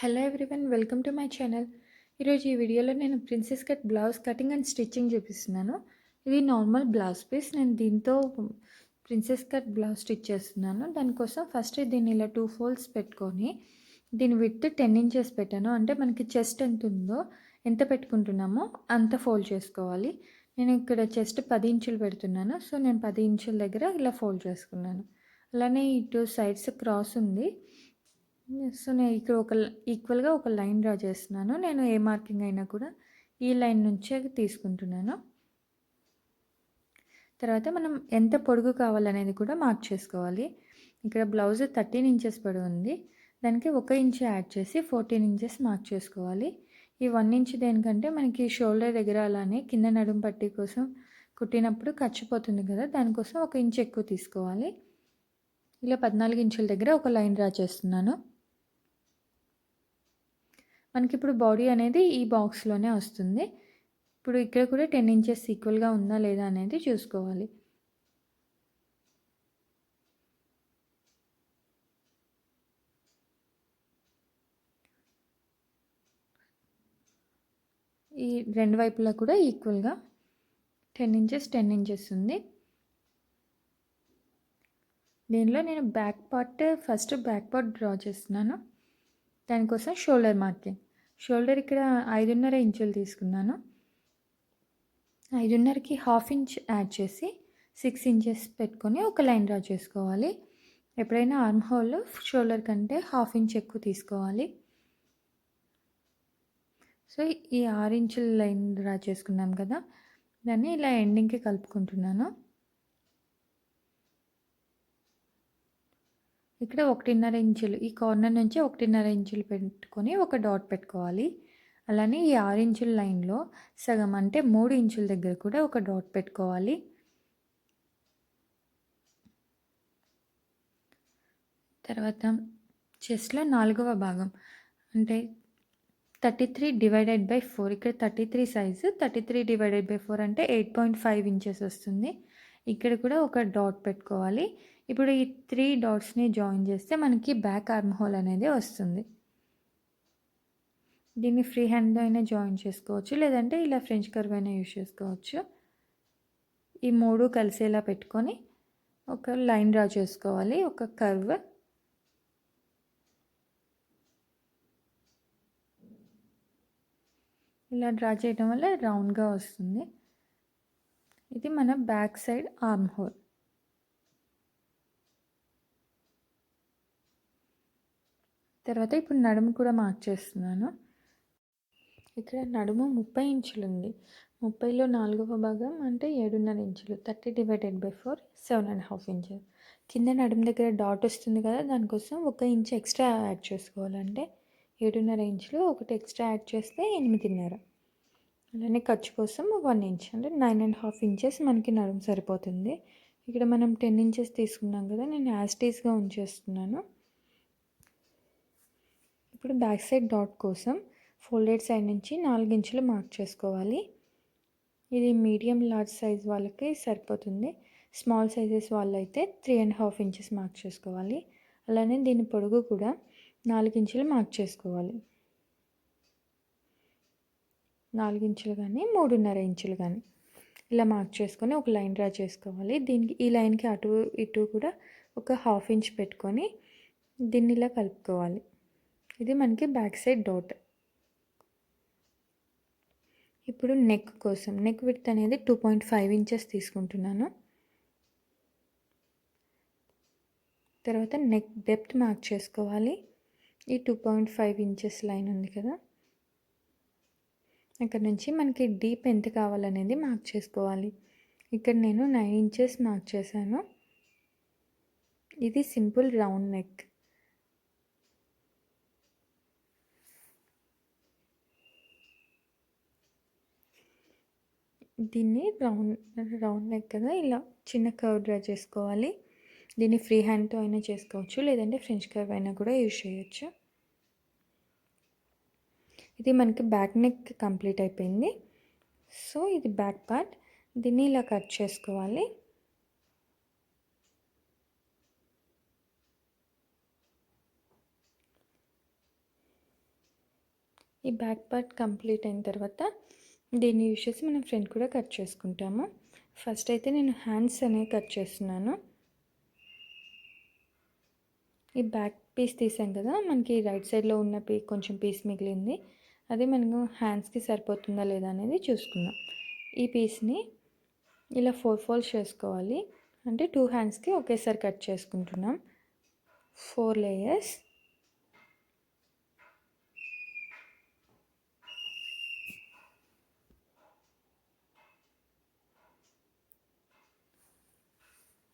Hello everyone, welcome to my channel. ఈరోజు ఈ వీడియోలో నేను princess cut blouse cutting and stitching చూపిస్తున్నాను. ఇది నార్మల్ బ్లౌజ్ పీస్. నేను దీంతో ప్రిన్సెస్ కట్ బ్లౌజ్ స్టిచ్ చేస్తున్నాను. దానికోసం ఫస్ట్ దీన్ని ఇలా 2 ఫోల్డ్స్ పెట్టుకొని దీని విడ్త్ 10 ఇంచెస్ పెట్టాను. అంటే మనకి చెస్ట్ ఎంత ఉందో, ఎంత పెట్టుకుంటున్నామో అంత ఫోల్డ్ చేసుకోవాలి. నేను ఇక్కడ చెస్ట్ 10 ఇంచులు పెడుతున్నాను. సో నేను 10 ఇంచుల దగ్గర ఇలా ఫోల్డ్ చేసుకున్నాను. అలానే ఇటు సైడ్స్ క్రాస్ ఉంది. సో నేను ఇక్కడ ఈక్వల్‌గా ఒక లైన్ డ్రా చేస్తున్నాను. నేను ఏ మార్కింగ్ అయినా కూడా ఈ లైన్ నుంచే తీసుకుంటున్నాను. తర్వాత మనం ఎంత పొడుగు కావాలనేది కూడా మార్క్ చేసుకోవాలి. ఇక్కడ బ్లౌజ్ 13 ఇంచెస్ పొడవు ఉంది. దానికి 1 ఇంచ్ యాడ్ చేసి 14 ఇంచెస్ మార్క్ చేసుకోవాలి. ఈ 1 ఇంచ్ దేనికంటే మనకి షోల్డర్ దగ్గర అలానే కింద నడుము పట్టీ కోసం కుట్టినప్పుడు ఖర్చుపోతుంది కదా, దానికోసం 1 ఇంచ్ ఎక్కువ తీసుకోవాలి. ఇలా 14 ఇంచుల దగ్గర ఒక లైన్ డ్రా చేస్తున్నాను. మనకిప్పుడు బాడీ అనేది ఈ బాక్స్‌లోనే వస్తుంది. ఇప్పుడు ఇక్కడ కూడా 10 ఇంచెస్ ఈక్వల్‌గా ఉందా లేదా అనేది చూసుకోవాలి. ఈ రెండు వైపులా కూడా ఈక్వల్‌గా 10 ఇంచెస్, 10 ఇంచెస్ ఉంది. దీనిలో నేను ఫస్ట్ బ్యాక్ పార్ట్ డ్రా చేస్తున్నాను. దానికోసం షోల్డర్ మార్కింగ్. షోల్డర్ ఇక్కడ 5.5 ఇంచులు తీసుకున్నాను. 5.5కి హాఫ్ ఇంచ్ యాడ్ చేసి 6 ఇంచెస్ పెట్టుకొని ఒక లైన్ డ్రా చేసుకోవాలి. ఎప్పుడైనా ఆర్మ్ హోల్ షోల్డర్ కంటే హాఫ్ ఇంచ్ ఎక్కువ తీసుకోవాలి. సో ఈ 6 ఇంచుల లైన్ డ్రా చేసుకున్నాం కదా, దాన్ని ఇలా ఎండింగ్‌కి కలుపుకుంటున్నాను. ఇక్కడ 1.5 ఇంచులు, ఈ కార్నర్ నుంచి 1.5 ఇంచులు పెట్టుకొని ఒక డాట్ పెట్టుకోవాలి. అలానే ఈ 6 ఇంచుల లైన్‌లో సగం అంటే 3 ఇంచుల దగ్గర కూడా ఒక డాట్ పెట్టుకోవాలి. తర్వాత చెస్ట్‌లో 4వ భాగం అంటే 33/4. ఇక్కడ 33 సైజు, 33/4 అంటే 8.5 ఇంచెస్ వస్తుంది. ఇక్కడ కూడా ఒక డాట్ పెట్టుకోవాలి. ఇప్పుడు ఈ 3 డాట్స్‌ని జాయిన్ చేస్తే మనకి బ్యాక్ ఆర్మ్ హోల్ అనేది వస్తుంది. దీన్ని ఫ్రీ హ్యాండ్‌తో అయినా జాయిన్ చేసుకోవచ్చు, లేదంటే ఇలా ఫ్రెంచ్ కర్వ్ అయినా యూజ్ చేసుకోవచ్చు. ఈ 3 కలిసేలా పెట్టుకొని ఒక లైన్ డ్రా చేసుకోవాలి, ఒక కర్వ్. ఇలా డ్రా చేయడం వల్ల రౌండ్‌గా వస్తుంది. ఇది మన బ్యాక్ సైడ్ ఆర్మ్ హోల్. తర్వాత ఇప్పుడు నడుము కూడా మార్క్ చేస్తున్నాను. ఇక్కడ నడుము 30 ఇంచులు ఉంది. 30లో 4వ భాగం అంటే 7.5 ఇంచులు. 30/4 7.5 ఇంచెస్. కింద నడుము దగ్గర డాట్ వస్తుంది కదా, దానికోసం 1 ఇంచ్ ఎక్స్ట్రా యాడ్ చేసుకోవాలి. అంటే 7.5 ఇంచులు, ఒకటి ఎక్స్ట్రా యాడ్ చేస్తే 8.5. అలానే ఖర్చు కోసం 1 ఇంచ్ అంటే 9.5 ఇంచెస్ మనకి నడుము సరిపోతుంది. ఇక్కడ మనం 10 ఇంచెస్ తీసుకున్నాం కదా, నేను యాజ్ ఇట్ ఈస్‌గా ఉంచేస్తున్నాను. ఇప్పుడు బ్యాక్ సైడ్ డాట్ కోసం ఫోల్డెడ్ సైడ్ నుంచి 4 ఇంచులు మార్క్ చేసుకోవాలి. ఇది మీడియం లార్జ్ సైజ్ వాళ్ళకి సరిపోతుంది. స్మాల్ సైజెస్ వాళ్ళైతే 3.5 ఇంచెస్ మార్క్ చేసుకోవాలి. అలానే దీని పొడుగు కూడా 4 ఇంచులు మార్క్ చేసుకోవాలి. 4 ఇంచులు కానీ 3.5 ఇంచులు కానీ ఇలా మార్క్ చేసుకొని ఒక లైన్ డ్రా చేసుకోవాలి. దీనికి ఈ లైన్కి అటు ఇటు కూడా ఒక హాఫ్ ఇంచ్ పెట్టుకొని దీన్ని ఇలా కలుపుకోవాలి. ఇది మనకి బ్యాక్ సైడ్ డాట్. ఇప్పుడు నెక్ కోసం నెక్ విడ్త్ అనేది 2.5 ఇంచెస్ తీసుకుంటున్నాను. తర్వాత నెక్ డెప్త్ మార్క్ చేసుకోవాలి. ఈ 2.5 ఇంచెస్ లైన్ ఉంది కదా, ఇక్కడ నుంచి మనకి డీప్ ఎంత కావాలనేది మార్క్ చేసుకోవాలి. ఇక్కడ నేను 9 ఇంచెస్ మార్క్ చేశాను. ఇది సింపుల్ రౌండ్ నెక్. దీన్ని రౌండ్ నెక్ కదా, ఇలా చిన్న కర్వ్ డ్రా చేసుకోవాలి. దీన్ని ఫ్రీ హ్యాండ్తో అయినా చేసుకోవచ్చు, లేదంటే ఫ్రెంచ్ కర్వ్ అయినా కూడా యూజ్ చేయొచ్చు. ఇది మనకి బ్యాక్ నెక్ కంప్లీట్ అయిపోయింది. సో ఇది బ్యాక్ పార్ట్. దీన్ని ఇలా కట్ చేసుకోవాలి. ఈ బ్యాక్ పార్ట్ కంప్లీట్ అయిన తర్వాత దీన్ని యూజ్ చేసి మనం ఫ్రంట్ కూడా కట్ చేసుకుంటాము. ఫస్ట్ అయితే నేను హ్యాండ్స్ అనేవి కట్ చేస్తున్నాను. ఈ బ్యాక్ పీస్ తీసాం కదా, మనకి రైట్ సైడ్లో ఉన్న కొంచెం పీస్ మిగిలింది. అది మనకు హ్యాండ్స్కి సరిపోతుందా లేదా అనేది చూసుకుందాం. ఈ పీస్ని ఇలా 4 ఫోల్డ్స్ చేసుకోవాలి. అంటే 2 హ్యాండ్స్కి ఒకేసారి కట్ చేసుకుంటున్నాం. 4 లేయర్స్.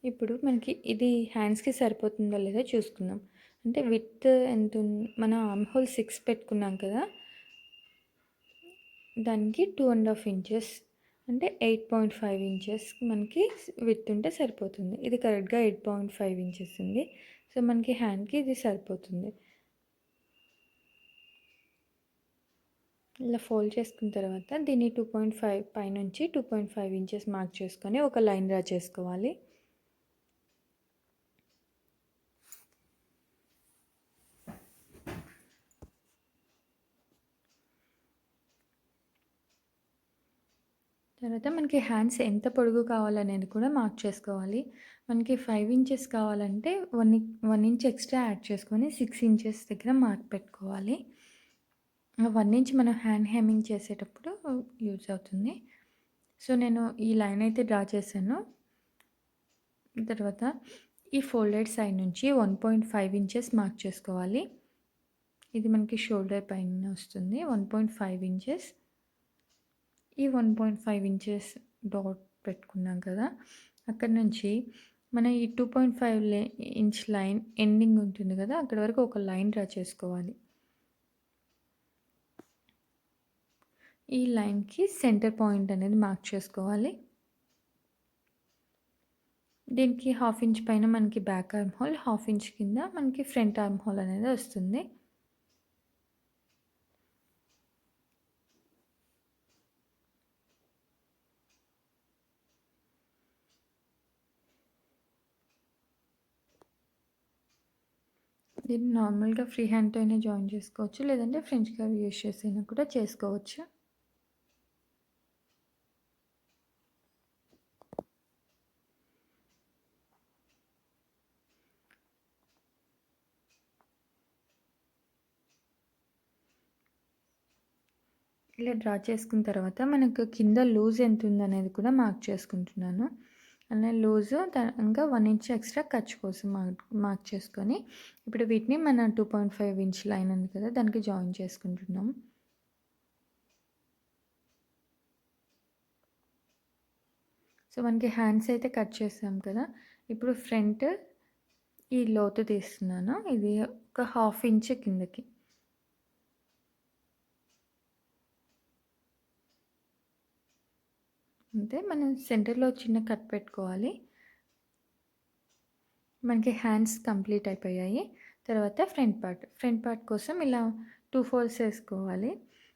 ఇప్పుడు మనకి ఇది హ్యాండ్స్కి సరిపోతుందో లేదో చూసుకుందాం. అంటే విడ్త్ ఎంత మన ఆర్మ్ హోల్ 6 పెట్టుకున్నాం కదా, దానికి 2.5 ఇంచెస్ అంటే 8.5 ఇంచెస్ మనకి విడ్త్ ఉంటే సరిపోతుంది. ఇది కరెక్ట్గా 8.5 ఇంచెస్ ఉంది. సో మనకి హ్యాండ్కి ఇది సరిపోతుంది. ఇలా ఫోల్డ్ చేసుకున్న తర్వాత దీన్ని 2.5 పైనుంచి 2.5 ఇంచెస్ మార్క్ చేసుకొని ఒక లైన్ డ్రా చేసుకోవాలి. తర్వాత మనకి హ్యాండ్స్ ఎంత పొడుగు కావాలనేది కూడా మార్క్ చేసుకోవాలి. మనకి 5 ఇంచెస్ కావాలంటే 1 ఇంచ్ ఎక్స్ట్రా యాడ్ చేసుకొని 6 ఇంచెస్ దగ్గర మార్క్ పెట్టుకోవాలి. 1 ఇంచ్ మనం హ్యాండ్ హెమ్మింగ్ చేసేటప్పుడు యూజ్ అవుతుంది. సో నేను ఈ లైన్ అయితే డ్రా చేశాను. తర్వాత ఈ ఫోల్డెడ్ సైడ్ నుంచి 1.5 ఇంచెస్ మార్క్ చేసుకోవాలి. ఇది మనకి షోల్డర్ పైన వస్తుంది. 1.5 ఇంచెస్. ఈ 1.5 ఇంచెస్ డాట్ పెట్టుకున్నాం కదా, అక్కడ నుంచి మనం ఈ 2.5 ఇంచ్ లైన్ ఎండింగ్ ఉంటుంది కదా, అక్కడ వరకు ఒక లైన్ డ్రా చేసుకోవాలి. ఈ లైన్కి సెంటర్ పాయింట్ అనేది మార్క్ చేసుకోవాలి. దీనికి 1/2 ఇంచ్ పైన మనకి బ్యాక్ ఆర్మ్ హోల్, 1/2 ఇంచ్ కింద మనకి ఫ్రంట్ ఆర్మ్ హోల్ అనేది వస్తుంది. దీన్ని నార్మల్గా ఫ్రీ హ్యాండ్తో అయినా జాయిన్ చేసుకోవచ్చు, లేదంటే ఫ్రెంచ్ కర్వ్ యూజ్ చేసి అయినా కూడా చేసుకోవచ్చు. ఇలా డ్రా చేసుకున్న తర్వాత మనకు కింద లూజ్ ఎంత ఉందనేది కూడా మార్క్ చేసుకుంటున్నాను. అలా లూజు ఇంకా 1 ఇంచ్ ఎక్స్ట్రా ఖర్చు కోసం మార్క్ చేసుకొని ఇప్పుడు వీటిని మన 2.5 ఇంచ్ లైన్ ఉంది కదా, దానికి జాయిన్ చేసుకుంటున్నాం. సో మనకి హ్యాండ్స్ అయితే కట్ చేసాం కదా, ఇప్పుడు ఫ్రంట్ ఈ లోతు తీస్తున్నాను. ఇది ఒక 1/2 ఇంచ్ కిందకి. అంతే, మనం సెంటర్లో చిన్న కట్ పెట్టుకోవాలి. మనకి హ్యాండ్స్ కంప్లీట్ అయిపోయాయి. తర్వాత ఫ్రంట్ పార్ట్ కోసం ఇలా 2 ఫోల్డ్స్ వేసుకోవాలి.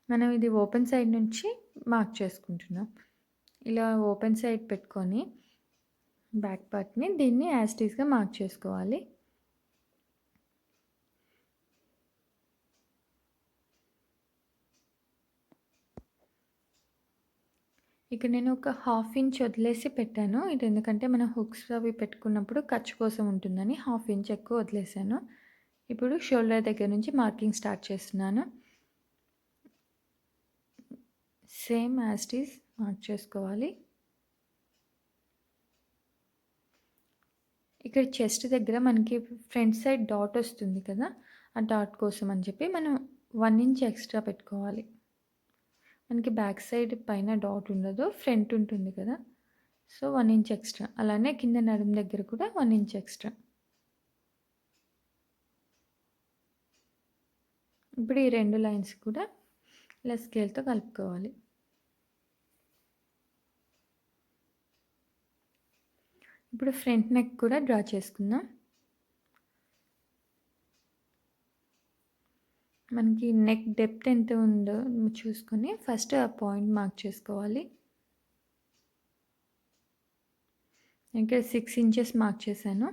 మనం ఇది ఓపెన్ సైడ్ నుంచి మార్క్ చేసుకుంటున్నాం. ఇలా ఓపెన్ సైడ్ పెట్టుకొని బ్యాక్ పార్ట్ని దీన్ని యాజ్ ఇట్ ఈస్గా మార్క్ చేసుకోవాలి. ఇక్కడ నేను ఒక 1/2 ఇంచ్ వదిలేసి పెట్టాను. ఇది ఎందుకంటే మనం హుక్స్ అవి పెట్టుకున్నప్పుడు ఖర్చు కోసం ఉంటుందని 1/2 ఇంచ్ ఎక్కువ వదిలేసాను. ఇప్పుడు షోల్డర్ దగ్గర నుంచి మార్కింగ్ స్టార్ట్ చేస్తున్నాను. Same as it is mark చేసుకోవాలి. ఇక్కడ చెస్ట్ దగ్గర మనకి ఫ్రంట్ సైడ్ డాట్ వస్తుంది కదా, ఆ డాట్ కోసం అని చెప్పి మనం 1 ఇంచ్ ఎక్స్ట్రా పెట్టుకోవాలి. మనకి బ్యాక్ సైడ్ పైన డాట్ ఉండదు, ఫ్రంట్ ఉంటుంది కదా, సో 1 ఇంచ్ ఎక్స్ట్రా. అలానే కింద నడుము దగ్గర కూడా 1 ఇంచ్ ఎక్స్ట్రా. ఇప్పుడు ఈ 2 లైన్స్ కూడా ఇలా స్కేల్తో కలుపుకోవాలి. ఇప్పుడు ఫ్రంట్ నెక్ కూడా డ్రా చేసుకుందాం. మనకి నెక్ డెప్త్ ఎంత ఉందో చూసుకొని ఫస్ట్ ఆ పాయింట్ మార్క్ చేసుకోవాలి. ఇక్కడ 6 ఇంచెస్ మార్క్ చేశాను.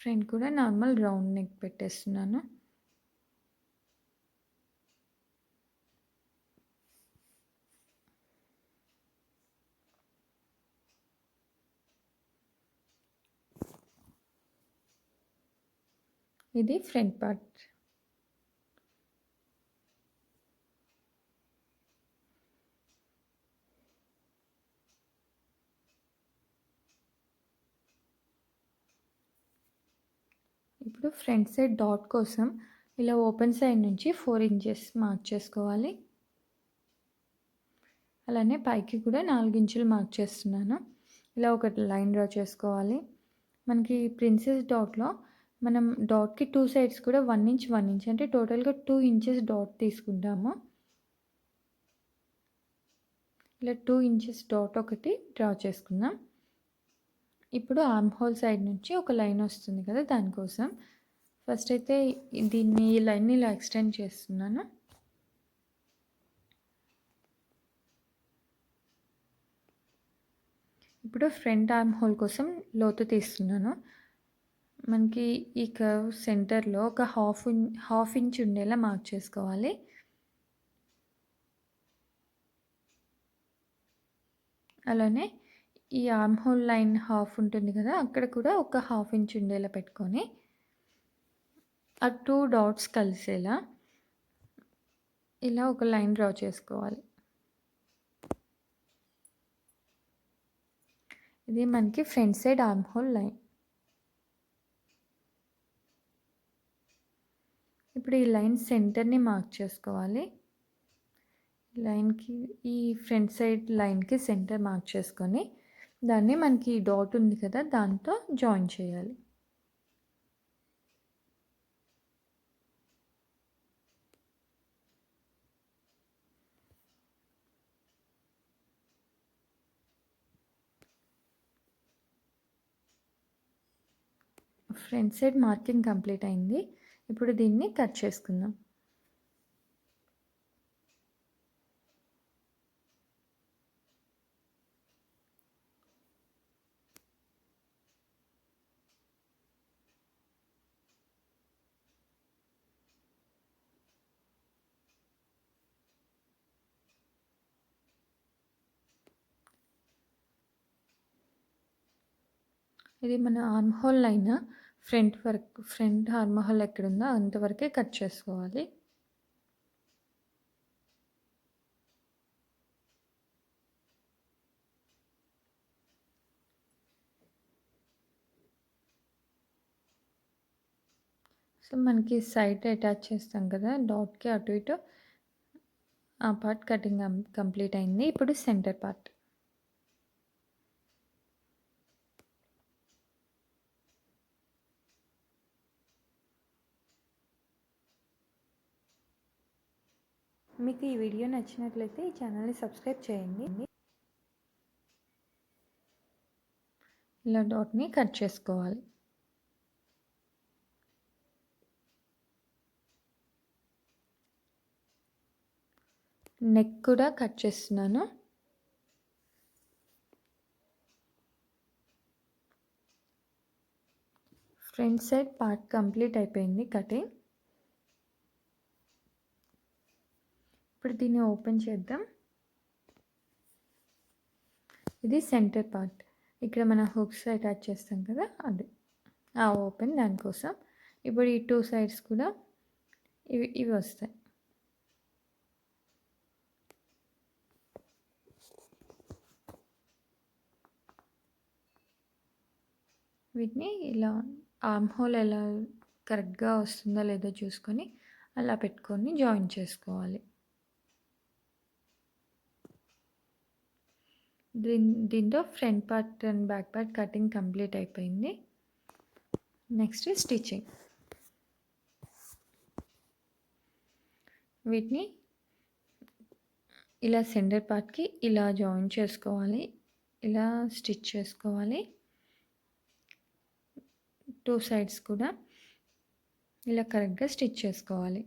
ఫ్రంట్ కూడా నార్మల్ రౌండ్ నెక్ పెట్టేస్తున్నాను. ఇది ఫ్రంట్ పార్ట్. ఇప్పుడు ఫ్రంట్ సైడ్ డాట్ కోసం ఇలా ఓపెన్ సైడ్ నుంచి 4 ఇంచెస్ మార్క్ చేసుకోవాలి. అలానే పైకి కూడా 4 ఇంచులు మార్క్ చేస్తున్నాను. ఇలా ఒక లైన్ డ్రా చేసుకోవాలి. మనకి ప్రిన్సెస్ డాట్‌లో మనం డాట్‌కి 2 సైడ్స్ కూడా 1 ఇంచ్, 1 ఇంచ్ అంటే టోటల్‌గా 2 ఇంచెస్ డాట్ తీసుకుంటాము. ఇలా 2 ఇంచెస్ డాట్ ఒకటి డ్రా చేసుకుందాం. ఇప్పుడు ఆర్మ్ హోల్ సైడ్ నుంచి ఒక లైన్ వస్తుంది కదా! దానికోసం ఫస్ట్ అయితే ఈ లైన్‌ని ఇలా ఎక్స్టెండ్ చేస్తున్నాను. ఇప్పుడు ఫ్రంట్ ఆర్మ్ హోల్ కోసం లోతు తీస్తున్నాను. మనకి ఈ కర్వ్ సెంటర్‌లో ఒక హాఫ్ ఇంచ్ ఉండేలా మార్క్ చేసుకోవాలి. అలానే ఈ ఆర్మ్ హోల్ లైన్ హాఫ్ ఉంటుంది కదా! అక్కడ కూడా ఒక హాఫ్ ఇంచ్ ఉండేలా పెట్టుకొని ఆ 2 డాట్స్ కలిసేలా ఇలా ఒక లైన్ డ్రా చేసుకోవాలి. ఇది మనకి front side arm whole line. ఇప్పుడు ఈ లైన్ సెంటర్‌ని మార్క్ చేసుకోవాలి. లైన్‌కి ఈ ఫ్రంట్ సైడ్ లైన్‌కి సెంటర్ మార్క్ చేసుకొని దాన్ని మనకి డాట్ ఉంది కదా! దాంతో జాయిన్ చేయాలి. ఫ్రంట్ సైడ్ మార్కింగ్ కంప్లీట్ అయింది. ఇప్పుడు దీన్ని కట్ చేసుకుందాం. ఇది మన arm whole line front arm whole ఎక్కడుందో అంతవరకే కట్ చేసుకోవాలి. సో మనకి సైడ్ అటాచ్ చేస్తాం కదా! డాట్‌కి అటు ఇటు ఆ పార్ట్ కటింగ్ కంప్లీట్ అయింది. ఇప్పుడు సెంటర్ పార్ట్. మీకు ఈ వీడియో నచ్చినట్లయితే ఈ ఛానల్‌ని సబ్స్క్రైబ్ చేయండి. ఇలా డాట్‌ని కట్ చేసుకోవాలి. నెక్ కూడా కట్ చేస్తున్నాను. ఫ్రంట్ సైడ్ పార్ట్ కంప్లీట్ అయిపోయింది కటింగ్. ఇప్పుడు దీన్ని ఓపెన్ చేద్దాం. ఇది సెంటర్ పార్ట్. ఇక్కడ మన హుక్స్ అటాచ్ చేస్తాం కదా! అది. ఆ ఓపెన్ దానికోసం. ఇప్పుడు ఈ 2 సైడ్స్ కూడా ఇవి వస్తాయి. వీటిని ఇలా ఆర్మ్ హోల్ ఎలా కరెక్ట్‌గా వస్తుందో లేదో చూసుకొని అలా పెట్టుకొని జాయిన్ చేసుకోవాలి. దీంతో front part and back part cutting complete అయిపోయింది. Next stitching. వీటిని ఇలా సెంటర్ పార్ట్‌కి ఇలా జాయిన్ చేసుకోవాలి. ఇలా స్టిచ్ చేసుకోవాలి. 2 సైడ్స్ కూడా ఇలా కరెక్ట్‌గా స్టిచ్ చేసుకోవాలి.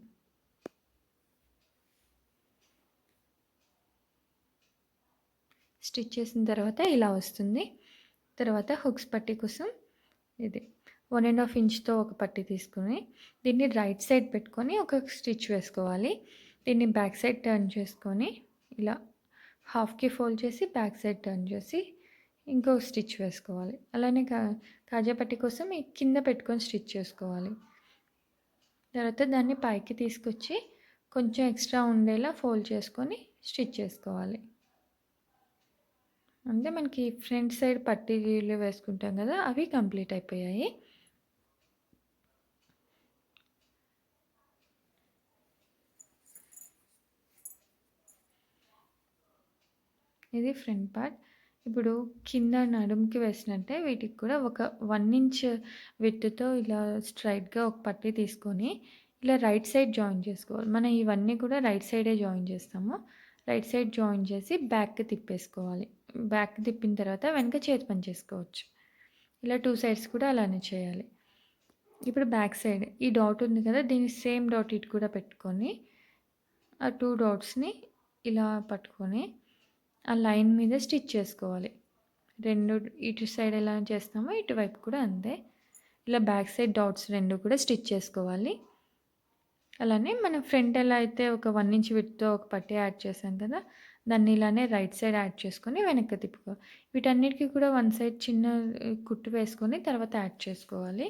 స్టిచ్ చేసిన తర్వాత ఇలా వస్తుంది. తర్వాత హుక్స్ పట్టీ కోసం ఇది 1 ½ ఇంచ్‌తో ఒక పట్టీ తీసుకొని, దీన్ని రైట్ సైడ్ పెట్టుకొని ఒక స్టిచ్ వేసుకోవాలి. దీన్ని బ్యాక్ సైడ్ టర్న్ చేసుకొని, ఇలా హాఫ్‌కి ఫోల్డ్ చేసి, బ్యాక్ సైడ్ టర్న్ చేసి, ఇంకో స్టిచ్ వేసుకోవాలి. అలానే కాజా పట్టీ కోసం ఈ కింద పెట్టుకొని స్టిచ్ చేసుకోవాలి. తర్వాత దాన్ని పైకి తీసుకొచ్చి, కొంచెం ఎక్స్ట్రా ఉండేలా ఫోల్డ్ చేసుకొని స్టిచ్ చేసుకోవాలి. అంటే మనకి ఫ్రంట్ సైడ్ పట్టీలు వేసుకుంటాం కదా! అవి కంప్లీట్ అయిపోయాయి. ఇది ఫ్రంట్ పార్ట్. ఇప్పుడు కింద నడుముకి వేసినట్టే వీటికి కూడా ఒక 1 ఇంచ్ విడ్త్‌తో ఇలా స్ట్రెయిట్‌గా ఒక పట్టీ తీసుకొని, ఇలా రైట్ సైడ్ జాయిన్ చేసుకోవాలి. మనం ఇవన్నీ కూడా రైట్ సైడే జాయిన్ చేస్తాము. రైట్ సైడ్ జాయిన్ చేసి బ్యాక్‌కి తిప్పేసుకోవాలి. బ్యాక్‌కి తిప్పిన తర్వాత వెనక చేతి పని చేసుకోవచ్చు. ఇలా 2 సైడ్స్ కూడా అలానే చేయాలి. ఇప్పుడు బ్యాక్ సైడ్ ఈ డాట్ ఉంది కదా! దీన్ని సేమ్ డాట్ ఇటు కూడా పెట్టుకొని, ఆ 2 డాట్స్‌ని ఇలా పట్టుకొని, ఆ లైన్ మీద స్టిచ్ చేసుకోవాలి. 2 ఇటు సైడ్ ఎలా చేస్తామో ఇటువైపు కూడా అంతే. ఇలా బ్యాక్ సైడ్ డాట్స్ 2 కూడా స్టిచ్ చేసుకోవాలి. అలానే మనం ఫ్రంట్ ఎలా అయితే ఒక 1 ఇంచ్ విడ్త్‌తో ఒక పట్టీ యాడ్ చేసాం కదా! దాన్ని ఇలానే రైట్ సైడ్ యాడ్ చేసుకొని వెనక్కి తిప్పుకోవాలి. వీటన్నిటికి కూడా వన్ సైడ్ చిన్న కుట్టు వేసుకొని తర్వాత యాడ్ చేసుకోవాలి.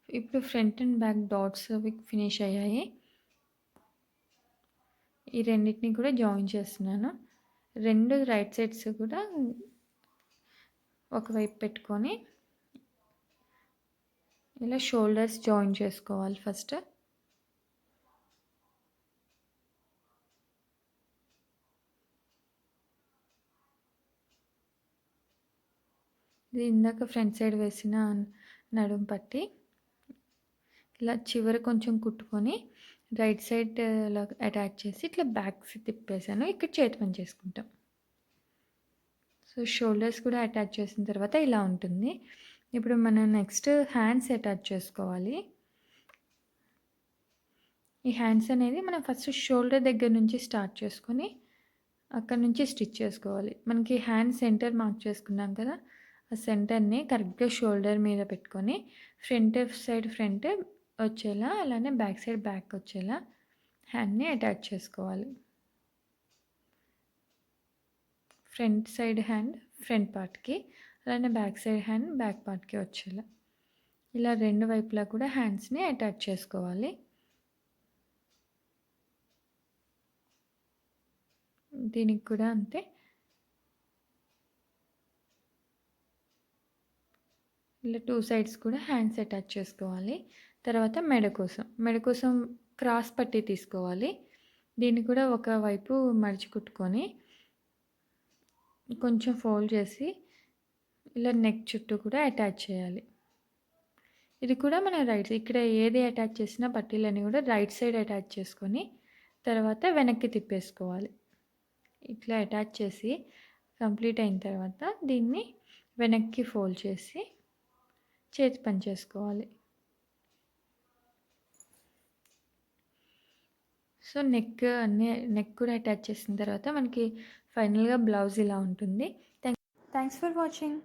ఇప్పుడు ఫ్రంట్ అండ్ బ్యాక్ డాట్స్ అవి ఫినిష్ అయ్యాయి. ఈ రెండిటిని కూడా జాయిన్ చేస్తున్నాను. 2 రైట్ సైడ్స్ కూడా ఒకవైపు పెట్టుకొని ఇలా షోల్డర్స్ జాయిన్ చేసుకోవాలి ఫస్ట్. ఇది ఇందాక ఫ్రంట్ సైడ్ వేసిన నడుము పట్టి ఇలా చివర కొంచెం కుట్టుకొని రైట్ సైడ్ ఇలా అటాచ్ చేసి ఇట్లా బ్యాక్ తిప్పేసాను. ఇక్కడ చేతి పని చేసుకుంటాం. సో, షోల్డర్స్ కూడా అటాచ్ చేసిన తర్వాత ఇలా ఉంటుంది. ఇప్పుడు మనం నెక్స్ట్ హ్యాండ్స్ అటాచ్ చేసుకోవాలి. ఈ హ్యాండ్స్ అనేది మనం ఫస్ట్ షోల్డర్ దగ్గర నుంచి స్టార్ట్ చేసుకొని, అక్కడి నుంచి స్టిచ్ చేసుకోవాలి. మనకి హ్యాండ్ సెంటర్ మార్క్ చేసుకున్నాం కదా! ఆ సెంటర్‌ని కరెక్ట్‌గా షోల్డర్ మీద పెట్టుకొని, ఫ్రంట్ సైడ్ ఫ్రంట్ వచ్చేలా, అలానే బ్యాక్ సైడ్ బ్యాక్ వచ్చేలా హ్యాండ్‌ని అటాచ్ చేసుకోవాలి. ఫ్రంట్ సైడ్ హ్యాండ్ ఫ్రంట్ పార్ట్‌కి, అలానే బ్యాక్ సైడ్ హ్యాండ్ బ్యాక్ పార్ట్‌కి వచ్చేలా. ఇలా 2 వైపులా కూడా హ్యాండ్స్‌ని అటాచ్ చేసుకోవాలి. దీనికి కూడా అంతే. ఇలా 2 సైడ్స్ కూడా హ్యాండ్స్ అటాచ్ చేసుకోవాలి. తర్వాత మెడ కోసం క్రాస్ పట్టీ తీసుకోవాలి. దీన్ని కూడా ఒక వైపు మడిచి కుట్టుకొని, కొంచెం ఫోల్డ్ చేసి, ఇలా నెక్ చుట్టూ కూడా అటాచ్ చేయాలి. ఇది కూడా మన ఇక్కడ ఏది అటాచ్ చేసినా పట్టీలన్నీ కూడా రైట్ సైడ్ అటాచ్ చేసుకొని, తర్వాత వెనక్కి తిప్పేసుకోవాలి. ఇట్లా అటాచ్ చేసి కంప్లీట్ అయిన తర్వాత దీన్ని వెనక్కి ఫోల్డ్ చేసి చేతి పని చేసుకోవాలి. సో, నెక్ కూడా అటాచ్ చేసిన తర్వాత మనకి ఫైనల్‌గా బ్లౌజ్ ఇలా ఉంటుంది. Thanks for watching.